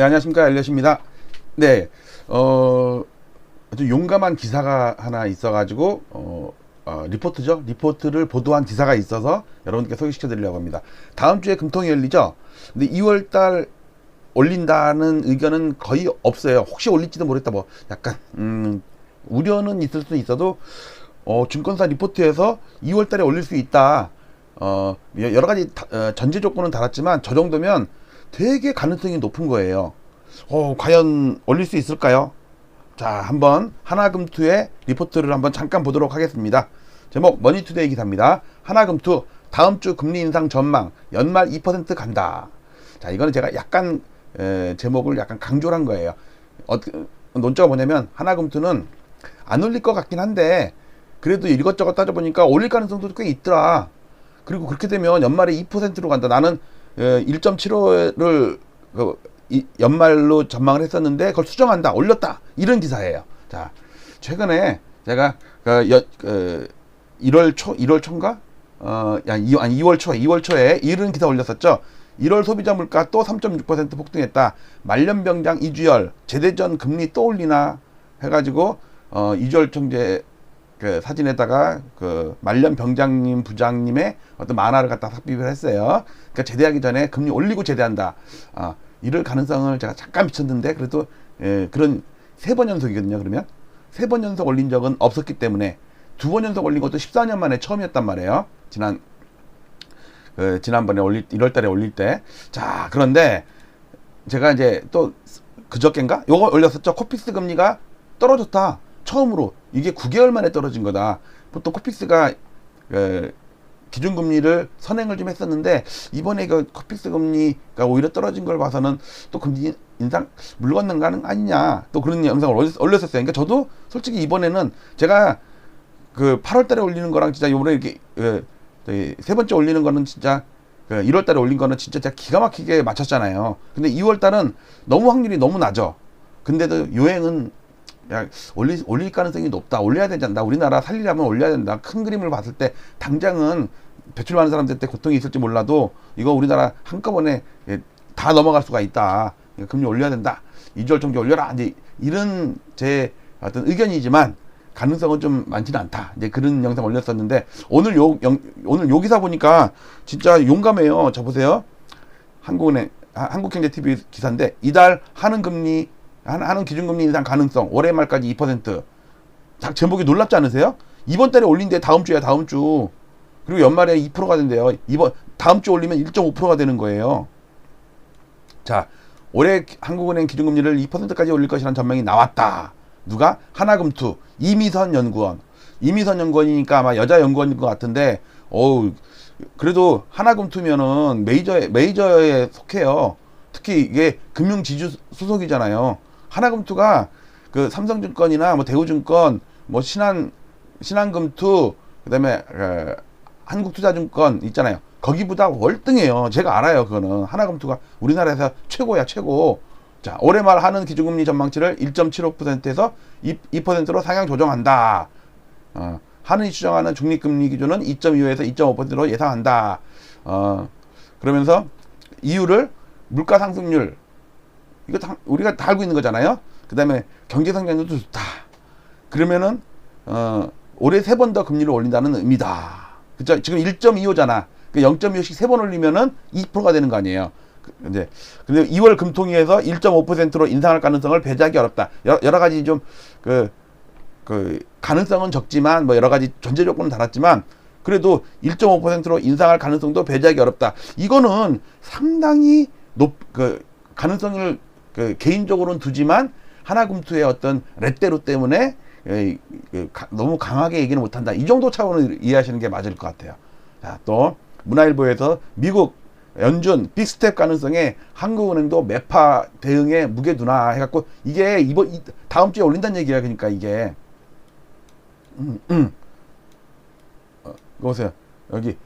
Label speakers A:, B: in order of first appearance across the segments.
A: 네, 안녕하십니까. 엘리엇입니다. 네, 아주 용감한 기사가 하나 있어가지고, 리포트죠. 리포트를 보도한 기사가 있어서 여러분께 소개시켜 드리려고 합니다. 다음 주에 금통이 열리죠. 근데 2월달 올린다는 의견은 거의 없어요. 혹시 올릴지도 모르겠다. 뭐, 약간, 우려는 있을 수 있어도, 증권사 리포트에서 2월달에 올릴 수 있다. 여러 가지 전제 조건은 달았지만 저 정도면 되게 가능성이 높은 거예요. 과연 올릴 수 있을까요? 자, 한번 하나금투의 리포트를 한번 잠깐 보도록 하겠습니다. 제목 머니투데이 기사입니다. 하나금투 다음 주 금리 인상 전망 연말 2% 간다. 자, 이거는 제가 약간 제목을 약간 강조를 한 거예요. 논조가 뭐냐면 하나금투는 안 올릴 것 같긴 한데 그래도 이것저것 따져보니까 올릴 가능성도 꽤 있더라. 그리고 그렇게 되면 연말에 2%로 간다. 나는 1.75를 연말로 전망을 했었는데 그걸 수정한다, 올렸다, 이런 기사예요. 자, 최근에 제가 1월 초인가? 2월 초에 이런 기사 올렸었죠. 1월 소비자 물가 또 3.6% 폭등했다. 말년병장 이주열 제대 전 금리 또 올리나 해가지고 이주열 총재 그 사진에다가 그 말년 병장님 부장님의 어떤 만화를 갖다 삽입을 했어요. 그러니까 제대하기 전에 금리 올리고 제대한다. 이럴 가능성을 제가 잠깐 미쳤는데 그래도 그런 3번 연속이거든요. 그러면 3번 연속 올린 적은 없었기 때문에 2번 연속 올린 것도 14년 만에 처음이었단 말이에요. 지난번에 1월달에 올릴 때. 자, 그런데 제가 이제 또 그저껜가 요거 올렸었죠. 코픽스 금리가 떨어졌다. 처음으로 이게 9개월 만에 떨어진 거다. 보통 코픽스가 기준금리를 선행을 좀 했었는데 이번에 그 코픽스 금리가 오히려 떨어진 걸 봐서는 또 금리 인상 물 건너가는 아니냐, 또 그런 영상을 올렸었어요. 그러니까 저도 솔직히 이번에는 제가 그 8월달에 올리는 거랑 진짜 요번에 이렇게 세 번째 올리는 거는 진짜 1월달에 올린 거는 진짜 제가 기가 막히게 맞췄잖아요. 근데 2월달은 너무 확률이 너무 낮아. 근데도 요행은 올릴 가능성이 높다. 올려야 되지 않나. 우리나라 살리려면 올려야 된다. 큰 그림을 봤을 때 당장은 배출 많은 사람들한테 고통이 있을지 몰라도 이거 우리나라 한꺼번에 다 넘어갈 수가 있다. 금리 올려야 된다. 이주열 총재 올려라. 이제 이런 제 어떤 의견이지만 가능성은 좀 많지는 않다. 이제 그런 영상 올렸었는데 오늘 요 기사 보니까 진짜 용감해요. 저 보세요. 한국경제TV 기사인데 이달 하는 기준금리 인상 가능성 올해 말까지 2%. 제목이 놀랍지 않으세요? 이번 달에 올린데 다음 주야, 다음 주. 그리고 연말에 2%가 된대요. 다음 주 올리면 1.5%가 되는 거예요. 자, 올해 한국은행 기준금리를 2%까지 올릴 것이라는 전망이 나왔다. 누가? 하나금투 이미선 연구원. 이미선 연구원이니까 아마 여자 연구원인 것 같은데, 그래도 하나금투면은 메이저에 속해요. 특히 이게 금융지주 소속이잖아요. 하나금투가 그 삼성증권이나 뭐 대우증권, 뭐 신한금투, 그다음에 한국투자증권 있잖아요. 거기보다 월등해요. 제가 알아요. 그거는 하나금투가 우리나라에서 최고야, 최고. 자, 올해 말 하는 기준금리 전망치를 1.75%에서 2%로 상향 조정한다. 한은이 추정하는 중립금리 기준은 2.25에서 2.5%로 예상한다. 그러면서 이유를 물가 상승률, 이거 우리가 다 알고 있는 거잖아요. 그 다음에 경제 성장률도 좋다. 그러면은 올해 3번 더 금리를 올린다는 의미다. 그죠? 지금 1.25잖아. 0.25씩 3번 올리면은 2%가 되는 거 아니에요. 근데 2월 금통위에서 1.5%로 인상할 가능성을 배제하기 어렵다. 여러 가지 좀 가능성은 적지만 뭐 여러 가지 전제 조건은 달았지만 그래도 1.5%로 인상할 가능성도 배제하기 어렵다. 이거는 상당히 가능성을 개인적으로는 두지만 하나금투의 어떤 렛대로 때문에 너무 강하게 얘기는 못한다. 이 정도 차원을 이해하시는 게 맞을 것 같아요. 자, 또 문화일보에서 미국 연준 빅스텝 가능성에 한국은행도 매파 대응에 무게 두나 해갖고 이게 다음 주에 올린다는 얘기야. 그러니까 이게 보세요. 여기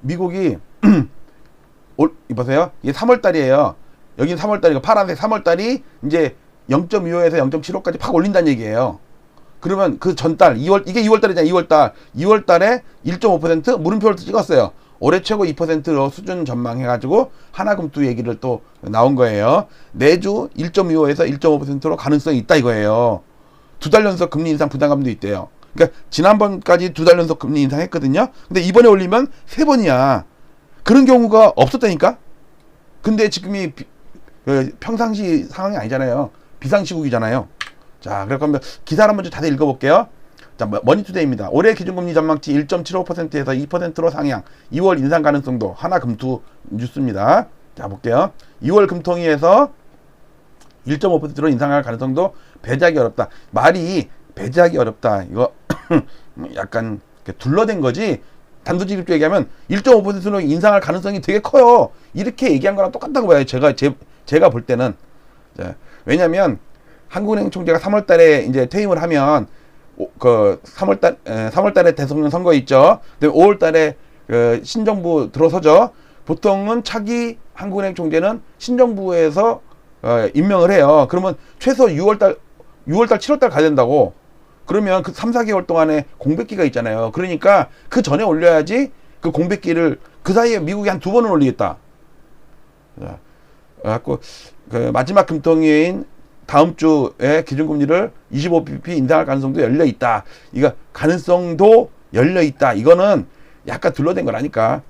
A: 미국이 보세요. 이게 3월달이에요. 여긴 3월달이고 파란색 3월달이 이제 0.25에서 0.75까지 팍 올린다는 얘기예요. 그러면 그 전달 이게 2월달이잖아요. 2월달에 1.5% 물음표를 찍었어요. 올해 최고 2%로 수준 전망해가지고 하나금투 얘기를 또 나온 거예요. 내주 1.25에서 1.5%로 가능성이 있다 이거예요. 두 달 연속 금리 인상 부담감도 있대요. 그러니까 지난번까지 두 달 연속 금리 인상했거든요. 근데 이번에 올리면 세 번이야. 그런 경우가 없었다니까. 근데 지금이 평상시 상황이 아니잖아요. 비상시국이잖아요. 자, 그러면 기사를 한번 좀 자세히 읽어볼게요. 자, 머니투데이입니다. 올해 기준금리 전망치 1.75%에서 2%로 상향. 2월 인상 가능성도 하나금투 뉴스입니다. 자, 볼게요. 2월 금통위에서 1.5%로 인상할 가능성도 배제하기 어렵다. 말이 배제하기 어렵다. 이거 약간 둘러댄 거지. 단도직입적으로 얘기하면 1.5%로 인상할 가능성이 되게 커요. 이렇게 얘기한 거랑 똑같다고 봐요. 제가 볼 때는. 자, 왜냐면 한국은행 총재가 3월 달에 이제 퇴임을 하면 그 3월 달에 대통령 선거 있죠. 근데 5월 달에 신정부 들어서죠. 보통은 차기 한국은행 총재는 신정부에서 임명을 해요. 그러면 최소 6월 달, 7월 달 가야 된다고. 그러면 그 3, 4개월 동안에 공백기가 있잖아요. 그러니까 그 전에 올려야지 그 공백기를 그 사이에 미국이 한 두 번은 올리겠다. 그래갖고 그 마지막 금통위인 다음 주에 기준금리를 25bp 인상할 가능성도 열려 있다. 이거 가능성도 열려 있다. 이거는 약간 둘러댄 거라니까.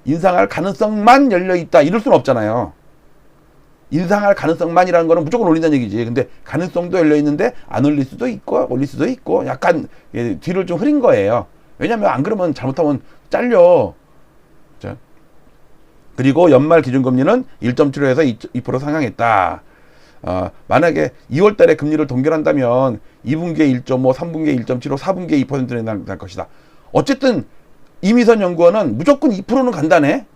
A: 인상할 가능성만 열려 있다. 이럴 수는 없잖아요. 인상할 가능성만이라는 거는 무조건 올린다는 얘기지. 근데 가능성도 열려 있는데 안 올릴 수도 있고 올릴 수도 있고 약간 뒤를 좀 흐린 거예요. 왜냐면 안 그러면 잘못하면 잘려. 자. 그리고 연말 기준금리는 1.75에서 2% 상향했다. 만약에 2월 달에 금리를 동결한다면 2분기에 1.5, 3분기에 1.75, 4분기에 2%는 날 것이다. 어쨌든 이미선 연구원은 무조건 2%는 간다네.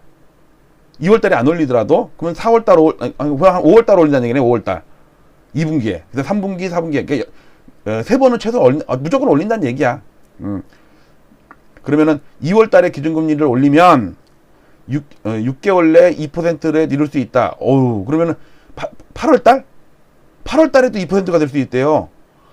A: 2월 달에 안 올리더라도 그러면 4월 달, 5월 달 올린다는 얘기네. 5월 달. 2분기에. 그래서 3분기, 4분기에. 그러니까 세 번은 최소 무조건 올린다는 얘기야. 그러면은 2월 달에 기준금리를 올리면 6개월 내 2%를 이룰 수 있다. 어우, 그러면은 8월 달? 8월 달에도 2%가 될 수 있대요.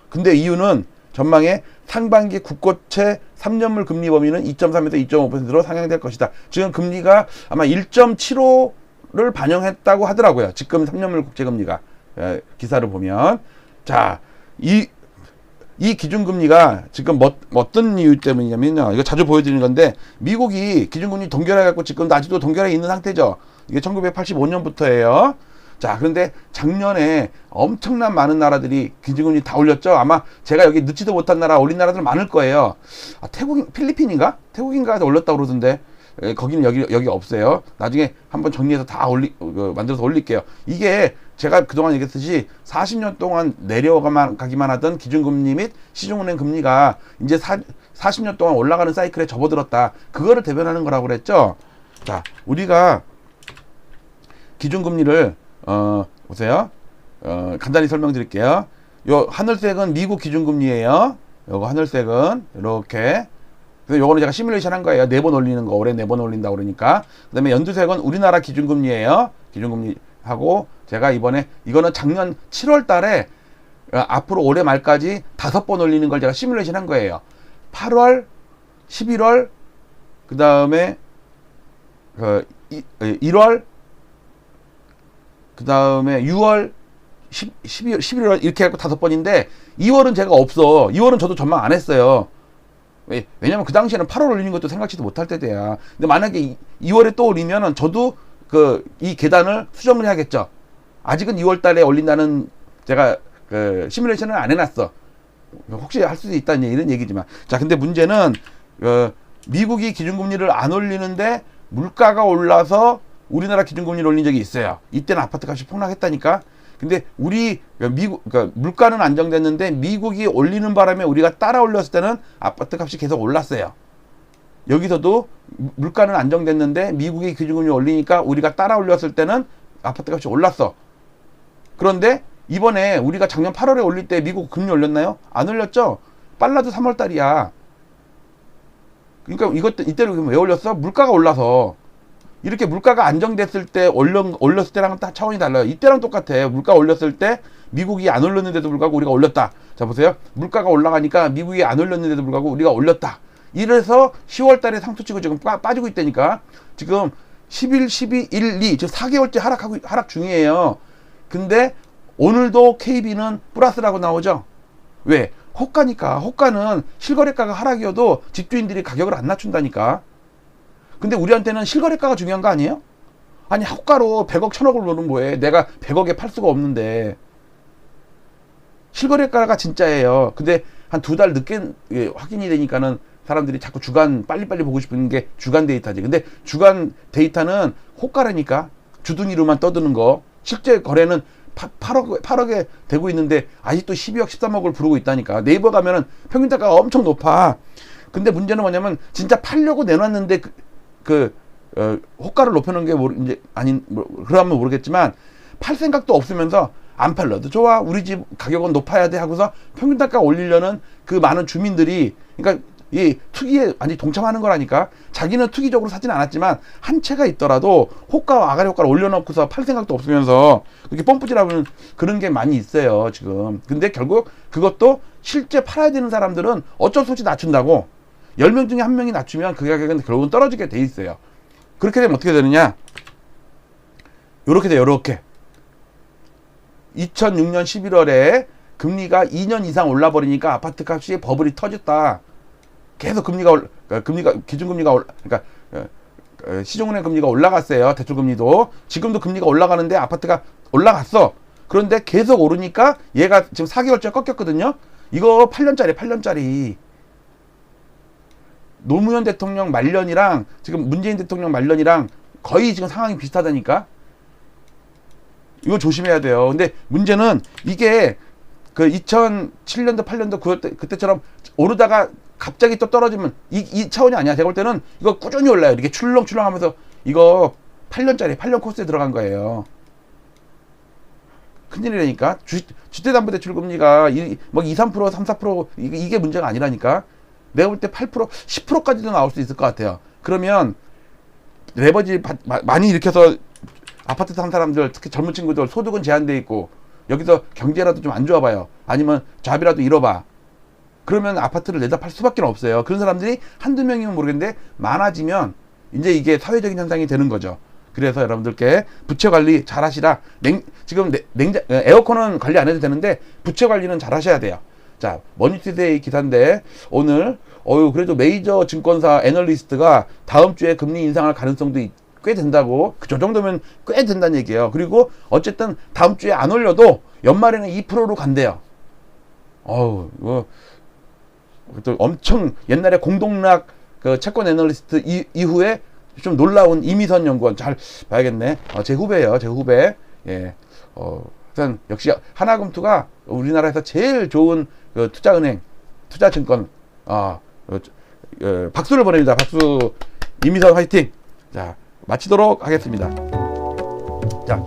A: 근데 이유는 전망에 상반기 국고채 3년물 금리 범위는 2.3에서 2.5%로 상향될 것이다. 지금 금리가 아마 1.75를 반영했다고 하더라고요. 지금 3년물 국채 금리가. 기사를 보면. 자, 이 기준금리가 지금 어떤 이유 때문이냐면요. 이거 자주 보여드리는 건데, 미국이 기준금리 동결해갖고 지금도 아직도 동결해 있는 상태죠. 이게 1985년부터예요. 자, 그런데 작년에 엄청난 많은 나라들이 기준금리 다 올렸죠. 아마 제가 여기 넣지도 못한 나라, 올린 나라들 많을 거예요. 필리핀인가? 태국인가에서 올렸다고 그러던데, 거기는 여기 없어요. 나중에 한번 정리해서 다 만들어서 올릴게요. 이게 제가 그동안 얘기했듯이 40년 동안 내려가기만 하던 기준금리 및 시중은행 금리가 이제 40년 동안 올라가는 사이클에 접어들었다. 그거를 대변하는 거라고 그랬죠. 자, 우리가 기준금리를 보세요. 간단히 설명드릴게요. 요 하늘색은 미국 기준금리예요. 요거 하늘색은 이렇게. 그래서 요거는 제가 시뮬레이션 한 거예요. 4번 올리는 거. 올해 4번 올린다고 그러니까. 그 다음에 연두색은 우리나라 기준금리예요. 기준금리 하고 제가 이번에 이거는 작년 7월 달에 앞으로 올해 말까지 5번 올리는 걸 제가 시뮬레이션 한 거예요. 8월, 11월, 그 다음에 1월, 그 다음에 6월, 11월 이렇게 해갖고 5번인데 2월은 제가 없어. 2월은 저도 전망 안 했어요. 왜냐면 그 당시에는 8월 올리는 것도 생각지도 못할 때야. 근데 만약에 2월에 또 올리면은 저도 이 계단을 수정을 해야겠죠. 아직은 2월 달에 올린다는 제가 시뮬레이션을 안 해놨어. 혹시 할 수도 있다는 이런 얘기지만. 자, 근데 문제는 미국이 기준금리를 안 올리는데 물가가 올라서 우리나라 기준금리를 올린 적이 있어요. 이때는 아파트 값이 폭락했다니까. 근데 그러니까 물가는 안정됐는데 미국이 올리는 바람에 우리가 따라 올렸을 때는 아파트 값이 계속 올랐어요. 여기서도 물가는 안정됐는데 미국이 기준금리 올리니까 우리가 따라 올렸을 때는 아파트 값이 올랐어. 그런데 이번에 우리가 작년 8월에 올릴 때 미국 금리 올렸나요? 안 올렸죠? 빨라도 3월 달이야. 그러니까 이때를 왜 올렸어? 물가가 올라서. 이렇게 물가가 안정됐을 때 올렸을 때랑은 딱 차원이 달라요. 이때랑 똑같아. 물가 올렸을 때 미국이 안 올렸는데도 불구하고 우리가 올렸다. 자, 보세요. 물가가 올라가니까 미국이 안 올렸는데도 불구하고 우리가 올렸다. 이래서 10월 달에 상투 치고 지금 빠지고 있다니까. 지금 11, 12, 1, 2 지금 4개월째 하락 중이에요. 근데 오늘도 KB는 플러스라고 나오죠. 왜? 호가니까. 호가는 실거래가가 하락이어도 집주인들이 가격을 안 낮춘다니까. 근데 우리한테는 실거래가가 중요한 거 아니에요? 아니 호가로 100억 1000억을 벌면 뭐해. 내가 100억에 팔 수가 없는데. 실거래가가 진짜예요. 근데 한 2달 늦게 확인이 되니까는 사람들이 자꾸 주간 빨리빨리 보고 싶은 게 주간 데이터지. 근데 주간 데이터는 호가라니까. 주둥이로만 떠드는 거. 실제 거래는 8억에 되고 있는데 아직도 12억 13억을 부르고 있다니까. 네이버 가면은 평균 단가가 엄청 높아. 근데 문제는 뭐냐면 진짜 팔려고 내놨는데 호가를 높여놓은 게 이제 아닌 그러면 모르겠지만 팔 생각도 없으면서 안 팔려도 좋아. 우리 집 가격은 높아야 돼 하고서 평균 단가 올리려는 그 많은 주민들이 그러니까 이 투기에 완전히 동참하는 거라니까. 자기는 투기적으로 사진 않았지만 한 채가 있더라도 호가와 아가리 호가를 올려놓고서 팔 생각도 없으면서 그렇게 펌프질하는 그런 게 많이 있어요 지금. 근데 결국 그것도 실제 팔아야 되는 사람들은 어쩔 수 없이 낮춘다고. 10명 중에 1명이 낮추면 그 가격은 결국은 떨어지게 돼 있어요. 그렇게 되면 어떻게 되느냐, 요렇게 돼요. 요렇게 2006년 11월에 금리가 2년 이상 올라버리니까 아파트 값이 버블이 터졌다. 계속 기준금리가 그러니까 시중은행 금리가 올라갔어요. 대출금리도. 지금도 금리가 올라가는데 아파트가 올라갔어. 그런데 계속 오르니까 얘가 지금 4개월째 꺾였거든요. 이거 8년짜리. 노무현 대통령 말년이랑 지금 문재인 대통령 말년이랑 거의 지금 상황이 비슷하다니까. 이거 조심해야 돼요. 근데 문제는 이게 그 2007년도 8년도 그때처럼 오르다가 갑자기 또 떨어지면 이 차원이 아니야. 제가 볼 때는 이거 꾸준히 올라요. 이렇게 출렁출렁 하면서 이거 8년 코스에 들어간 거예요. 큰일이라니까. 주택담보대출 금리가 뭐 2, 3%, 3, 4% 이게 문제가 아니라니까. 내가 볼 때 8%, 10%까지도 나올 수 있을 것 같아요. 그러면 레버지 많이 일으켜서 아파트 산 사람들, 특히 젊은 친구들 소득은 제한돼 있고 여기서 경제라도 좀 안 좋아 봐요. 아니면 잡이라도 잃어봐. 그러면 아파트를 내다 팔 수밖에 없어요. 그런 사람들이 한두 명이면 모르겠는데 많아지면 이제 이게 사회적인 현상이 되는 거죠. 그래서 여러분들께 부채 관리 잘 하시라. 지금 에어컨은 관리 안 해도 되는데 부채 관리는 잘 하셔야 돼요. 자, 머니투데이 기사인데 오늘 그래도 메이저 증권사 애널리스트가 다음 주에 금리 인상할 가능성도 꽤 된다고. 저 정도면 꽤 된다는 얘기예요. 그리고 어쨌든 다음 주에 안 올려도 연말에는 2%로 간대요. 이거 또 엄청 옛날에 공동락 그 채권 애널리스트 이후에 좀 놀라운 이미선 연구원 잘 봐야겠네. 제 후배예요. 제 후배. 예. 일단 역시 하나금투가 우리나라에서 제일 좋은 그 투자증권. 박수를 보냅니다. 박수. 이미선 화이팅. 자, 마치도록 하겠습니다. 자,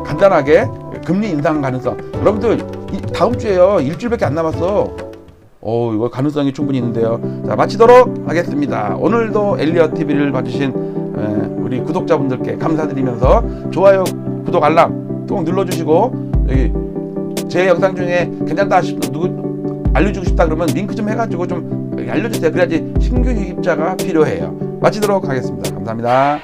A: 간단하게 금리 인상 가능성. 여러분들 다음 주에요. 일주일밖에 안 남았어. 이거 가능성이 충분히 있는데요. 자, 마치도록 하겠습니다. 오늘도 엘리엇 TV를 봐주신 우리 구독자분들께 감사드리면서 좋아요, 구독, 알람 꼭 눌러주시고 여기 제 영상 중에 괜찮다 하시면 누구 알려주고 싶다 그러면 링크 좀 해가지고 좀 알려주세요. 그래야지 신규 유입자가 필요해요. 마치도록 하겠습니다. 감사합니다.